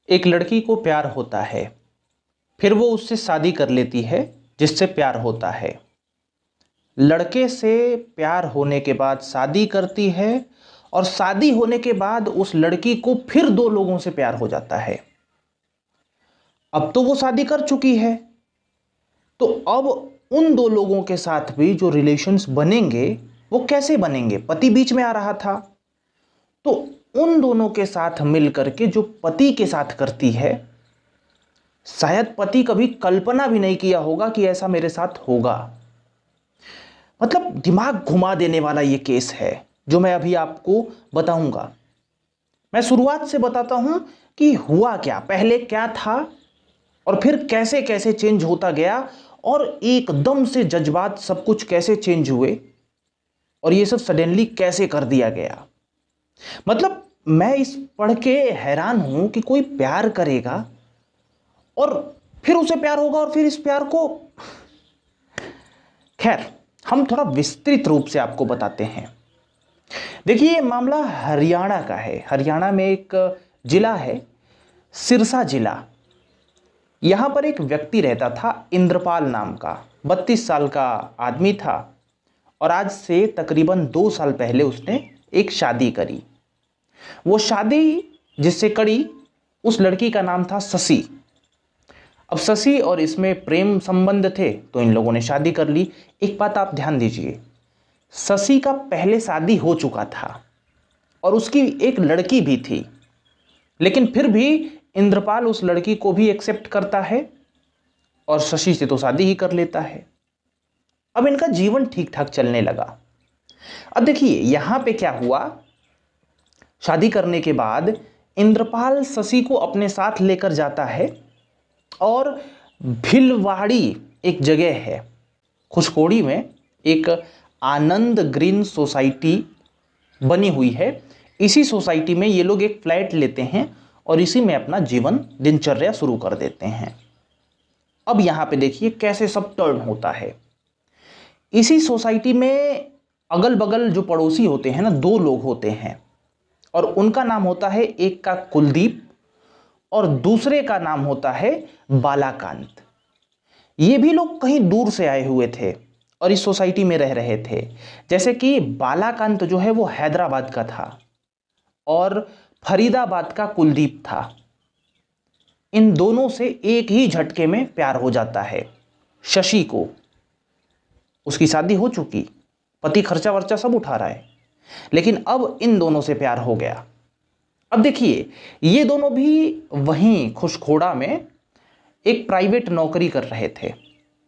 एक लड़की को प्यार होता है, फिर वो उससे शादी कर लेती है जिससे प्यार होता है। लड़के से प्यार होने के बाद शादी करती है और शादी होने के बाद उस लड़की को फिर दो लोगों से प्यार हो जाता है। अब तो वो शादी कर चुकी है, तो अब उन दो लोगों के साथ भी जो रिलेशंस बनेंगे वो कैसे बनेंगे? पति बीच में आ रहा था, तो उन दोनों के साथ मिलकर के जो पति के साथ करती है, शायद पति कभी कल्पना भी नहीं किया होगा कि ऐसा मेरे साथ होगा। मतलब दिमाग घुमा देने वाला ये केस है जो मैं अभी आपको बताऊंगा। मैं शुरुआत से बताता हूं कि हुआ क्या, पहले क्या था और फिर कैसे कैसे चेंज होता गया और एकदम से जज्बात सब कुछ कैसे चेंज हुए और ये सब सडनली कैसे कर दिया गया। मतलब मैं इस पढ़ के हैरान हूं कि कोई प्यार करेगा और फिर उसे प्यार होगा और फिर इस प्यार को, खैर हम थोड़ा विस्तृत रूप से आपको बताते हैं। देखिए ये मामला हरियाणा का है। हरियाणा में एक जिला है सिरसा जिला। यहां पर एक व्यक्ति रहता था इंद्रपाल नाम का, 32 साल का आदमी था और आज से तकरीबन 2 साल पहले उसने एक शादी करी। वो शादी जिससे करी उस लड़की का नाम था शशि। अब शशि और इसमें प्रेम संबंध थे तो इन लोगों ने शादी कर ली। एक बात आप ध्यान दीजिए, शशि का पहले शादी हो चुका था और उसकी एक लड़की भी थी, लेकिन फिर भी इंद्रपाल उस लड़की को भी एक्सेप्ट करता है और शशि से तो शादी ही कर लेता है। अब इनका जीवन ठीक ठाक चलने लगा। अब देखिए यहां पे क्या हुआ, शादी करने के बाद इंद्रपाल शशि को अपने साथ लेकर जाता है और भिलवाड़ी एक जगह है खुशकोड़ी में, एक आनंद ग्रीन सोसाइटी बनी हुई है। इसी सोसाइटी में ये लोग एक फ्लैट लेते हैं और इसी में अपना जीवन दिनचर्या शुरू कर देते हैं। अब यहां पे देखिए कैसे सब टर्न होता है। इसी सोसाइटी में अगल बगल जो पड़ोसी होते हैं ना, 2 लोग होते हैं और उनका नाम होता है, एक का कुलदीप और दूसरे का नाम होता है बालाकांत। ये भी लोग कहीं दूर से आए हुए थे और इस सोसाइटी में रह रहे थे। जैसे कि बालाकांत जो है वो हैदराबाद का था और फरीदाबाद का कुलदीप था। इन दोनों से एक ही झटके में प्यार हो जाता है शशि को। उसकी शादी हो चुकी, पति खर्चा वर्चा सब उठा रहा है, लेकिन अब इन दोनों से प्यार हो गया। अब देखिए ये दोनों भी वहीं खुशखोड़ा में एक प्राइवेट नौकरी कर रहे थे,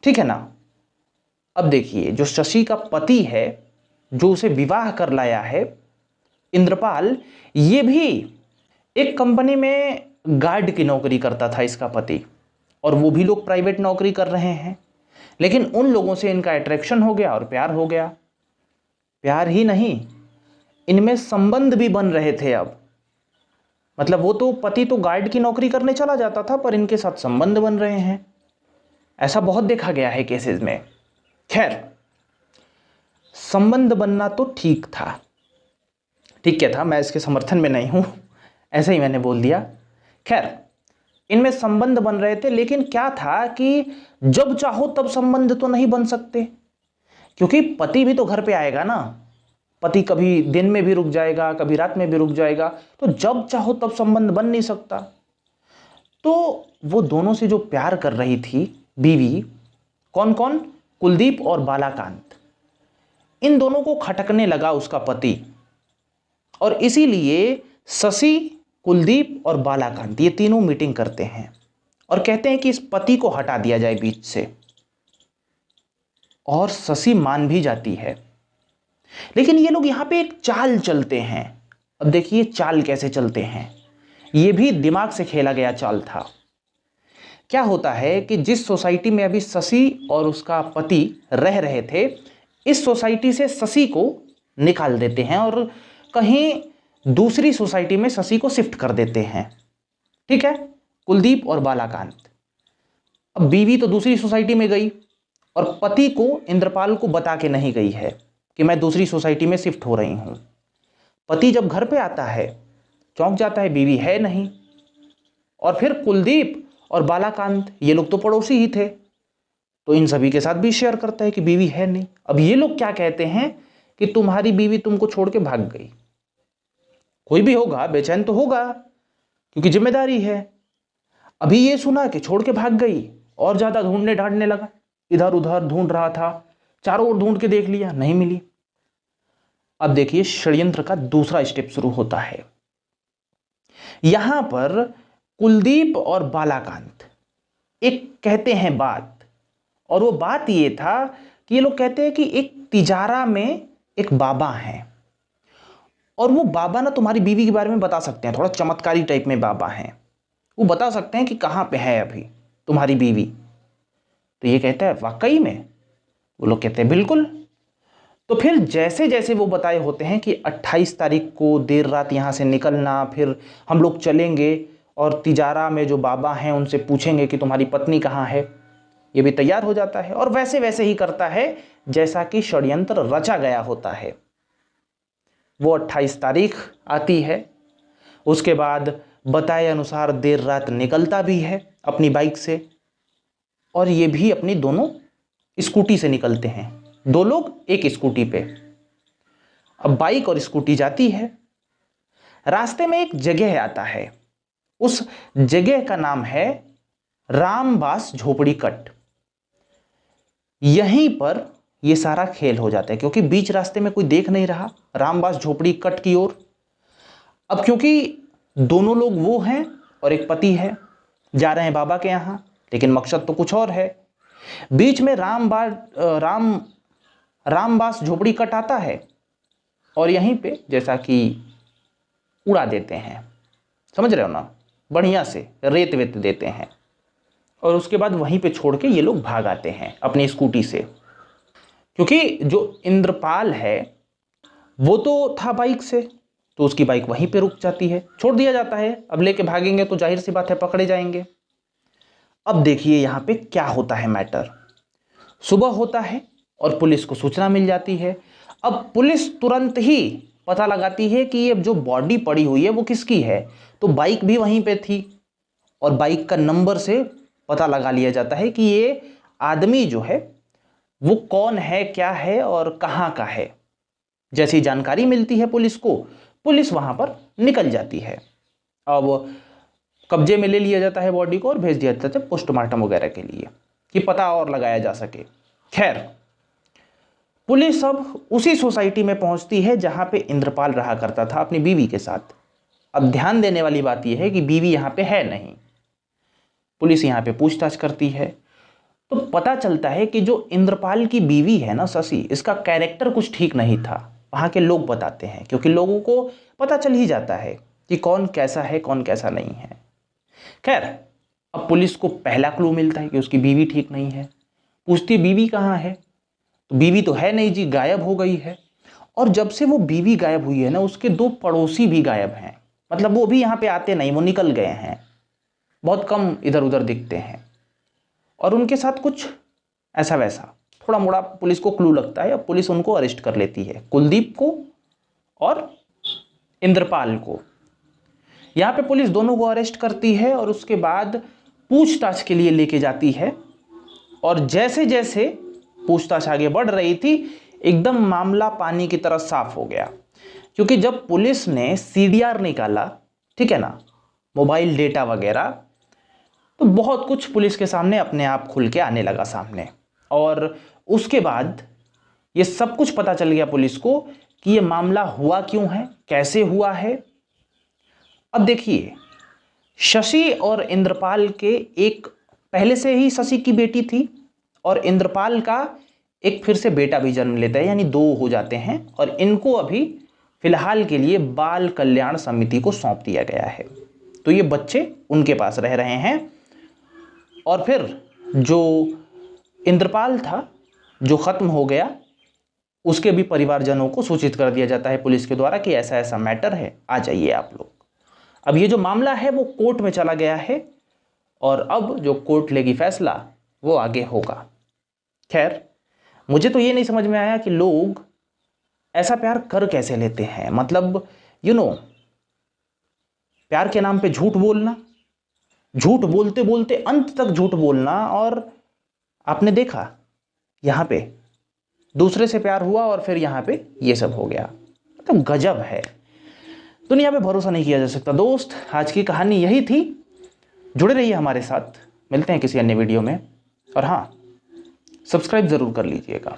ठीक है ना। अब देखिए जो शशि का पति है, जो उसे विवाह कर लाया है इंद्रपाल, ये भी एक कंपनी में गार्ड की नौकरी करता था इसका पति, और वो भी लोग प्राइवेट नौकरी कर रहे हैं। लेकिन उन लोगों से इनका अट्रैक्शन हो गया और प्यार हो गया। प्यार ही नहीं, इनमें संबंध भी बन रहे थे। अब मतलब वो तो पति तो गार्ड की नौकरी करने चला जाता था पर इनके साथ संबंध बन रहे हैं। ऐसा बहुत देखा गया है केसेस में। खैर संबंध बनना तो ठीक था, ठीक क्या था, मैं इसके समर्थन में नहीं हूं, ऐसे ही मैंने बोल दिया। खैर इनमें संबंध बन रहे थे, लेकिन क्या था कि जब चाहो तब संबंध तो नहीं बन सकते, क्योंकि पति भी तो घर पे आएगा ना। पति कभी दिन में भी रुक जाएगा, कभी रात में भी रुक जाएगा, तो जब चाहो तब संबंध बन नहीं सकता। तो वो दोनों से जो प्यार कर रही थी बीवी, कौन कौन, कुलदीप और बालाकांत, इन दोनों को खटकने लगा उसका पति। और इसीलिए शशि, कुलदीप और बालाकांत ये तीनों मीटिंग करते हैं और कहते हैं कि इस पति को हटा दिया जाए बीच से। और शशि मान भी जाती है। लेकिन ये लोग यहां पे एक चाल चलते हैं। अब देखिए चाल कैसे चलते हैं, ये भी दिमाग से खेला गया चाल था। क्या होता है कि जिस सोसाइटी में अभी शशि और उसका पति रह रहे थे, इस सोसाइटी से शशि को निकाल देते हैं और कहीं दूसरी सोसाइटी में शशि को शिफ्ट कर देते हैं, ठीक है, कुलदीप और बालाकांत। अब बीवी तो दूसरी सोसाइटी में गई और पति को, इंद्रपाल को बता के नहीं गई है कि मैं दूसरी सोसाइटी में शिफ्ट हो रही हूं। पति जब घर पे आता है चौंक जाता है, बीवी है नहीं, और फिर कुलदीप और बालाकांत, ये लोग तो पड़ोसी ही थे, तो इन सभी के साथ भी शेयर करता है कि बीवी है नहीं। अब ये लोग क्या कहते हैं कि तुम्हारी बीवी तुमको छोड़ के भाग गई। कोई भी होगा बेचैन तो होगा, क्योंकि जिम्मेदारी है। अभी ये सुना कि छोड़ के भाग गई, और ज्यादा ढूंढने ढांढने लगा, इधर उधर ढूंढ रहा था, चारों ओर ढूंढ के देख लिया, नहीं मिली। अब देखिए षड्यंत्र का दूसरा स्टेप शुरू होता है। यहां पर कुलदीप और बालाकांत एक कहते हैं बात, और वो बात ये था कि ये लोग कहते हैं कि एक तिजारा में एक बाबा है, और वो बाबा ना तुम्हारी बीवी के बारे में बता सकते हैं, थोड़ा चमत्कारी टाइप में बाबा हैं, वो बता सकते हैं कि कहां पे है अभी तुम्हारी बीवी। तो ये कहता है वाकई में? वो लोग कहते हैं बिल्कुल। तो फिर जैसे जैसे वो बताए होते हैं कि 28 तारीख को देर रात यहाँ से निकलना, फिर हम लोग चलेंगे और तिजारा में जो बाबा हैं उनसे पूछेंगे कि तुम्हारी पत्नी कहाँ है, ये भी तैयार हो जाता है और वैसे वैसे ही करता है जैसा कि षड्यंत्र रचा गया होता है। वो 28 तारीख आती है, उसके बाद बताए अनुसार देर रात निकलता भी है अपनी बाइक से, और ये भी अपनी दोनों स्कूटी से निकलते हैं, दो लोग एक स्कूटी पे। अब बाइक और स्कूटी जाती है, रास्ते में एक जगह आता है, उस जगह का नाम है रामबास झोपड़ी कट। यहीं पर यह सारा खेल हो जाता है, क्योंकि बीच रास्ते में कोई देख नहीं रहा रामबास झोपड़ी कट की ओर। अब क्योंकि दोनों लोग वो हैं और एक पति है, जा रहे हैं बाबा के यहां, लेकिन मकसद तो कुछ और है। बीच में रामबास झोपड़ी कट आता है, और यहीं पे जैसा कि उड़ा देते हैं, समझ रहे हो ना, बढ़िया से रेत वेत देते हैं, और उसके बाद वहीं पे छोड़ के ये लोग भाग आते हैं अपनी स्कूटी से। क्योंकि जो इंद्रपाल है वो तो था बाइक से, तो उसकी बाइक वहीं पे रुक जाती है, छोड़ दिया जाता है। अब लेके भागेंगे तो जाहिर सी बात है पकड़े जाएंगे। अब देखिए यहां पे क्या होता है मैटर। सुबह होता है और पुलिस को सूचना मिल जाती है। अब पुलिस तुरंत ही पता लगाती है कि ये जो बॉडी पड़ी हुई है वो किसकी है, तो बाइक भी वहीं पे थी, और बाइक का नंबर से पता लगा लिया जाता है कि ये आदमी जो है वो कौन है, क्या है और कहां का है। जैसी जानकारी मिलती है पुलिस को, पुलिस वहां पर निकल जाती है। अब कब्जे में ले लिया जाता है बॉडी को और भेज दिया जाता है पोस्टमार्टम वगैरह के लिए, कि पता और लगाया जा सके। खैर, पुलिस अब उसी सोसाइटी में पहुंचती है जहां पे इंद्रपाल रहा करता था अपनी बीवी के साथ। अब ध्यान देने वाली बात यह है कि बीवी यहां पे है नहीं। पुलिस यहां पे पूछताछ करती है, तो पता चलता है कि जो इंद्रपाल की बीवी है ना शशि, इसका कैरेक्टर कुछ ठीक नहीं था। वहां के लोग बताते हैं, क्योंकि लोगों को पता चल ही जाता है कि कौन कैसा है कौन कैसा नहीं है। खैर, अब पुलिस को पहला क्लू मिलता है कि उसकी बीवी ठीक नहीं है। पूछती बीवी कहाँ है, तो बीवी तो है नहीं जी, गायब हो गई है। और जब से वो बीवी गायब हुई है ना, उसके दो पड़ोसी भी गायब हैं, मतलब वो भी यहाँ पे आते नहीं, वो निकल गए हैं, बहुत कम इधर उधर दिखते हैं। और उनके साथ कुछ ऐसा वैसा थोड़ा मोड़ा पुलिस को क्लू लगता है। अब पुलिस उनको अरेस्ट कर लेती है, कुलदीप को और इंद्रपाल को। यहाँ पे पुलिस दोनों को अरेस्ट करती है और उसके बाद पूछताछ के लिए लेके जाती है। और जैसे जैसे पूछताछ आगे बढ़ रही थी, एकदम मामला पानी की तरह साफ हो गया। क्योंकि जब पुलिस ने सीडीआर निकाला, ठीक है ना, मोबाइल डेटा वगैरह, तो बहुत कुछ पुलिस के सामने अपने आप खुल के आने लगा सामने। और उसके बाद ये सब कुछ पता चल गया पुलिस को कि ये मामला हुआ क्यों है, कैसे हुआ है। अब देखिए, शशि और इंद्रपाल के एक पहले से ही शशि की बेटी थी, और इंद्रपाल का एक फिर से बेटा भी जन्म लेता है, यानी दो हो जाते हैं। और इनको अभी फिलहाल के लिए बाल कल्याण समिति को सौंप दिया गया है, तो ये बच्चे उनके पास रह रहे हैं। और फिर जो इंद्रपाल था जो खत्म हो गया, उसके भी परिवारजनों को सूचित कर दिया जाता है पुलिस के द्वारा कि ऐसा ऐसा मैटर है, आ जाइए आप लोग। अब ये जो मामला है वो कोर्ट में चला गया है, और अब जो कोर्ट लेगी फैसला वो आगे होगा। खैर, मुझे तो ये नहीं समझ में आया कि लोग ऐसा प्यार कर कैसे लेते हैं। मतलब प्यार के नाम पे झूठ बोलना, झूठ बोलते बोलते अंत तक झूठ बोलना, और आपने देखा यहां पे दूसरे से प्यार हुआ और फिर यहां पे ये सब हो गया। तो गजब है, दुनिया पे भरोसा नहीं किया जा सकता। दोस्त, आज की कहानी यही थी। जुड़े रहिए हमारे साथ, मिलते हैं किसी अन्य वीडियो में, और हाँ, सब्सक्राइब जरूर कर लीजिएगा।